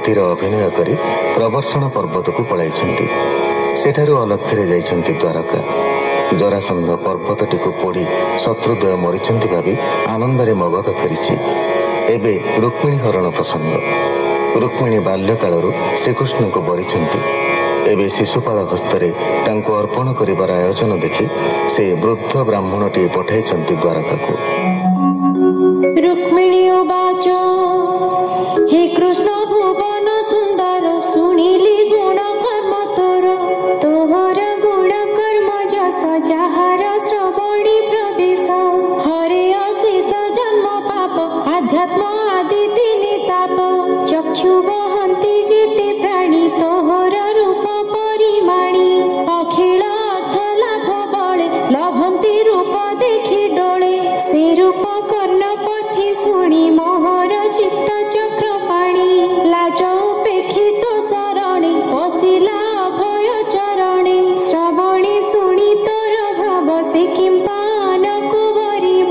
ଅତିଥିର ଅଭିନୟ କରି ପ୍ରବର୍ଷଣ ପର୍ବତକୁ ପଳାଇଛନ୍ତି। ସେଠାରୁ ଅଲକ୍ଷ୍ୟରେ ଯାଇଛନ୍ତି ଦ୍ୱାରକା। ଜରାସନ୍ଧ ପର୍ବତଟିକୁ ପୋଡ଼ି ଶତ୍ରୁଦ୍ୱୟ ମରିଛନ୍ତି ଭାବି ଆନନ୍ଦରେ ମଗଧ ଫେରିଛି। ଏବେ ରୁକ୍ମିଣୀ ହରଣ ପ୍ରସଙ୍ଗ। ରୁକ୍ମିଣୀ ବାଲ୍ୟକାଳରୁ ଶ୍ରୀକୃଷ୍ଣଙ୍କୁ ବରିଛନ୍ତି। ଏବେ ଶିଶୁପାଳ ହସ୍ତରେ ତାଙ୍କୁ ଅର୍ପଣ କରିବାର ଆୟୋଜନ ଦେଖି ସେ ବୃଦ୍ଧ ବ୍ରାହ୍ମଣଟିଏ ପଠାଇଛନ୍ତି ଦ୍ୱାରକାକୁ। ରୁକ୍ମିଣୀ ଉବାଚ ହେ କୃଷ୍ଣ ଭୁବନ ସୁନ୍ଦର, ଶୁଣିଲି ଗୁଣ କର୍ମ ତୋର। ତୋହର ଗୁଣ କର୍ମ ଯଶ ଯାହାର ଶ୍ରବଣୀ ପ୍ରବେଶ। ହରେ ଅଶେଷ ଜନ୍ମ ପାପ, ଆଧ୍ୟାତ୍ମ ଆଦି ତିନି ତାପ। ଚକ୍ଷୁ ବହନ୍ତି ଯେତେ ପ୍ରାଣୀ, ତୋହର ରୂପ ପରିମାଣୀ। ଅଖିଳ ଅର୍ଥ ଲାଭ ବଳେ, ଲଭନ୍ତି ରୂପ ଦେଖି ଡୋଳେ। ସେ ରୂପ କର୍ଣ୍ଣ ପଥି ଶୁଣି, ମୋହର ଚିତ୍ତ ଚକ୍ର ପାଣି। ଲାଜ ଉପେକ୍ଷିତ ଶରଣେ, ପଶିଲା ଅଭୟ ଚରଣେ। ଶ୍ରବଣେ ଶୁଣି ତୋର ଭାବ, ସେ କିମ୍ପାନକୁ ବରିବ।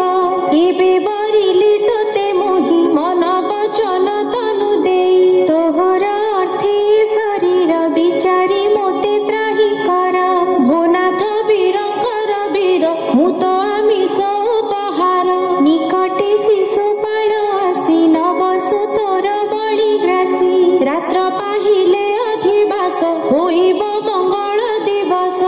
ଏବେ ବରିଲି ତୋତେ ମୋହି, ମନ ବଚନ ତନୁ ଦେଇ। ତୋହର ଅର୍ଥେ ଶରୀର, ବିଚାରି ମୋତେ ତ୍ରାହି କର। ଭୋନାଥ ବୀରଙ୍କର ବୀର, ମୁଁ ତ ଆମିଷ ଉପହାର। ନିକଟେ ଶିଶୁପାଳ ଆସି, ନବସୁ ତୋର ବଳି ଗ୍ରାସୀ। ରାତ୍ର ପାହିଲେ ଅଧିବାସ, ହୋଇବ ମଙ୍ଗଳ ଦିବସ।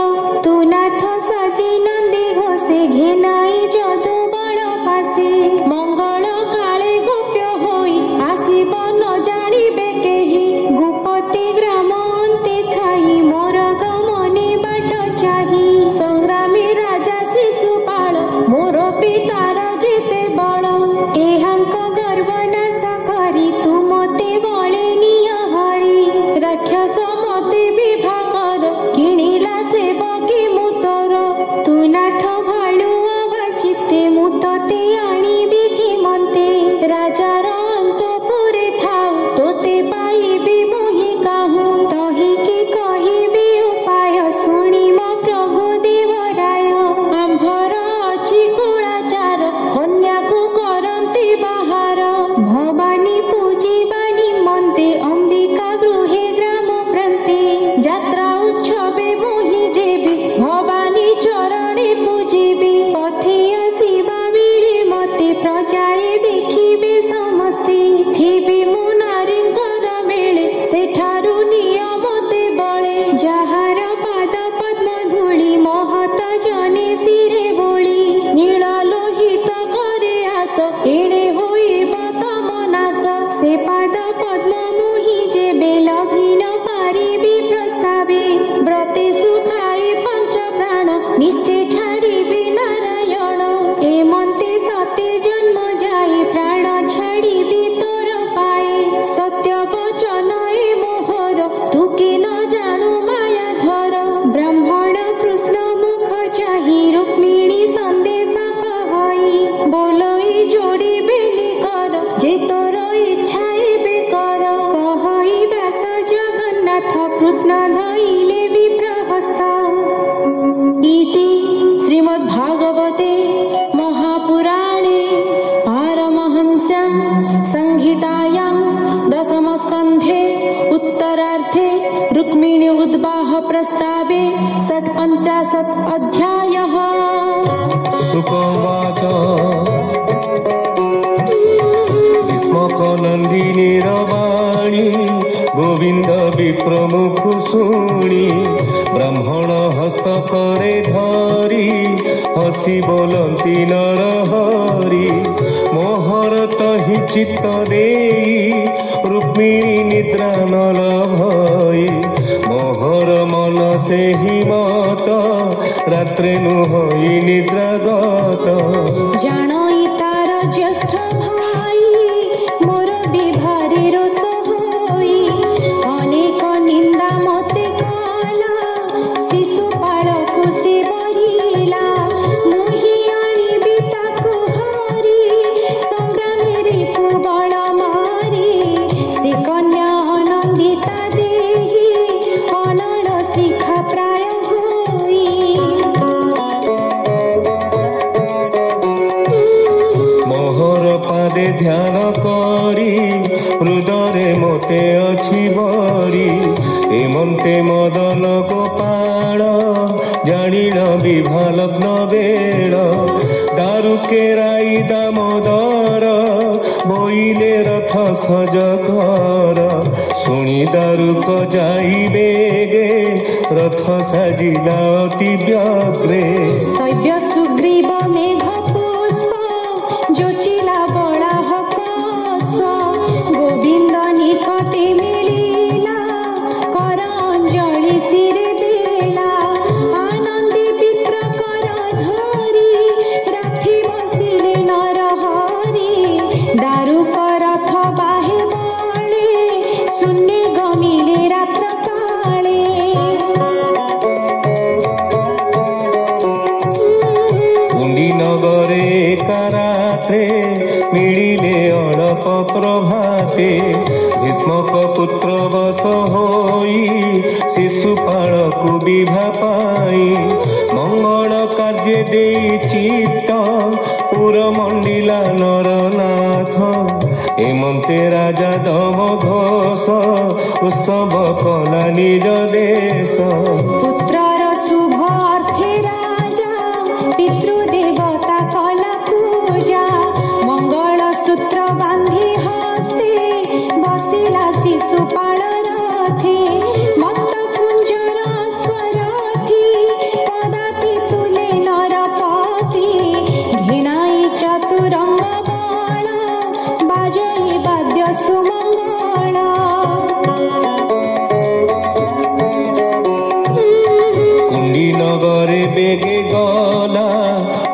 ତୁ ନାଥ ସାଜି ନନ୍ଦୀ ଘୋଷେ, ଘେନାଇ ଯଦୁ ବଳ ପାଶେ। ମଙ୍ଗଳ କାଳେ ଗୋପ୍ୟ ହୋଇ, ଆସିବ ନ ଜାଣିବେ କେହି। ଗୁପତି ଗ୍ରାମ ଅନ୍ତେ ଥାଇ, ମୋର ଗମନେ ବାଟ ଚାହି। ସଂଗ୍ରାମୀ ରାଜା ଶିଶୁପାଳ, ମୋର ପିତାର ଯେତେ ବଳ। ଏହାଙ୍କ ଗର୍ବ ନାଶ କରି, ତୁ ମୋତେ ବଳେ ନିଅ ହରି। ରାକ୍ଷସ ମତେ ବିଭା କର, କିଣିଲା ସେବକୀ ମୁଁ ତୋର। ତୁ ନାଥ ଭାଳୁ ଅବାଚିତେ, ମୁଁ ତୋତେ ଆଣିବି କିମନ୍ତେ। ରାଜାର ଅନ୍ତପୁରେ ଥାଉ, ତୋତେ ପାଇବି ମୋହି କାହୁଁ। ତହିକି କହିବି ଉପାୟ, ଶୁଣି ମୋ ପ୍ରଭୁ ଦେବରାୟ। ଆମ୍ଭର ଅଛି କୁଳାଚାର, କନ୍ୟାକୁ କରନ୍ତି ବାହାର। ଭବାନୀ ପୂଜିବା ନିମନ୍ତେ, ଅମ୍ବିକା ଗୃହେ ଗ୍ରାମ ପ୍ରାନ୍ତେ। ଯାତ୍ରା ଉତ୍ସବେ ମୋହି ଯେବି, ଭବାନୀ ଚରଣେ ପୂଜିବି। ପଥେ ଆସିବା ବେଳେ ମତେ, ପ୍ରଜାରେ ଦେଖିବେ ସମସ୍ତେ। ଥିବି ମୁଁ ନାରୀଙ୍କର ମେଳେ, ସେଠାରୁ ନିଅ ମୋତେ ବଳେ। ଯାହାର ପାଦ ପଦ୍ମ ଧୂଳି, ମହତ ଜନେ ଶିରେ ବୋଳି। ନୀଳ ଲୋହିତ କରେ ଆସ, ଏଣେ ହୋଇବ ତମ ନାଶ। ସେ ପାଦ ପଦ୍ମ ମୋହି ଯେବେ, ଲଭି ନ ପାରିବି ପ୍ରସ୍ତାବେ। ବ୍ରତେ ସୁଖାଇ ପଞ୍ଚ ପ୍ରାଣ, ନିଶ୍ଚେ ଛାଡ଼ିବି ନାରାୟଣ। ଏମନ୍ତେ ସତେ ଜନ୍ମ ଯାଇ, ପ୍ରାଣ ଛାଡ଼ିବି ତୋର ପାଏ। ସତ୍ୟ ବଚନ ଏ ମୋହର, ତୁ କି ନ ଜାଣୁ ମାୟା ଧର। ବ୍ରାହ୍ମଣ କୃଷ୍ଣ ମୁଖ ଚାହି, ରୁକ୍ମିଣୀ ସନ୍ଦେଶ କହଇ। ବୋଲଇ ଯୋଡ଼ିବେନି କର, ଯେ ତୋର ଇଚ୍ଛା ଏବେ କର। କହଇ ଦାସ ଜଗନ୍ନାଥ, କୃଷ୍ଣ ଧଇଲେ ବିପ୍ରହସ୍ତ। ଇତି ଶ୍ରୀମଦ୍ଭାଗବତେ ମହାପୁରାଣେ ପାରମହଂସ୍ୟାଂ ସଂହିତାୟାଂ ଦଶମସ୍କନ୍ଧे उत्तरार्धे रुक्मिणी उद्वाह प्रस्तावे 55 अध्यायः। सुकवाच भीष्मक नन्दिनी रवाणी, गोविंद विप्रमुख शुणी। ब्राह्मण हस्त करे धरी, हसी बोलती नरहरी। मोहर तहि चित्त देई, रुक्मिणी निद्रा न लभई। मोहर मन से ही मत, रात्रे नुहई निद्रागत। जानई तार ज्येष्ठ भाई, मोर विभारे रोष होई। अनेक निंदा मते कला, शिशुपाल को से बरिला। मुहि आनिबि ताकु हरि, संग्रामे रे कुबल मारी। से कन्या आनंदिता देहि, अनल शिखा प्राय होई। मोहर पादे ध्यान करी, हृदय मोते अछि मदन गोपाल जानिल विभालग्न बेल दारु केराई दामोदर बोइले रथ सज कर शुणी दारुक जाई बेगे रथ साजिला अति व्यग्रे शैव्य सुग्रीव मेघ पुष्प जोचिला बड़ा हकस गोविंद निकटे मिलिला कर अंजलि सिरे देला आनंदी विप्र कर धरी राथि बसिले नरहरि दारुक रथ बाहे बळे शून्य गमिले रात्र काळे नगरे करात्रे मिलिले अणप प्रभाते भीष्मक पुत्र बस होई शिशुपाळकु विभा पाई मंगल कार्य देई चित्त पुर मंडिला नरनाथ एमंते राजा दम घोष उत्सव कला निज देश पुत्रर शुभ अर्थे राजा पितृदेवता कला पूजा मंगल सूत्र बांधी हस्ते बसिला शिशुपाल रथे मत्त कुंजर स्वरथी पदाति तुले नरपति घिनाई चतुरंग बल बाजई वाद्य सुमंगल कुंडी नगरे बेगे गला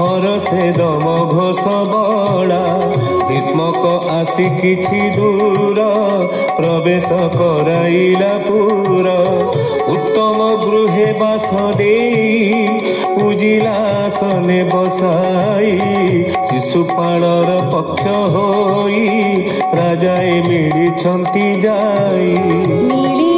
हरसे दम घोष बड़ा भीष्मक आसी किछि दूर प्रवेश कराइला पुर उत्तम गृहे बास देई पूजिलासने बसाई शिशुपाळर पक्ष होई राजाए मिलिछंती जाई मिली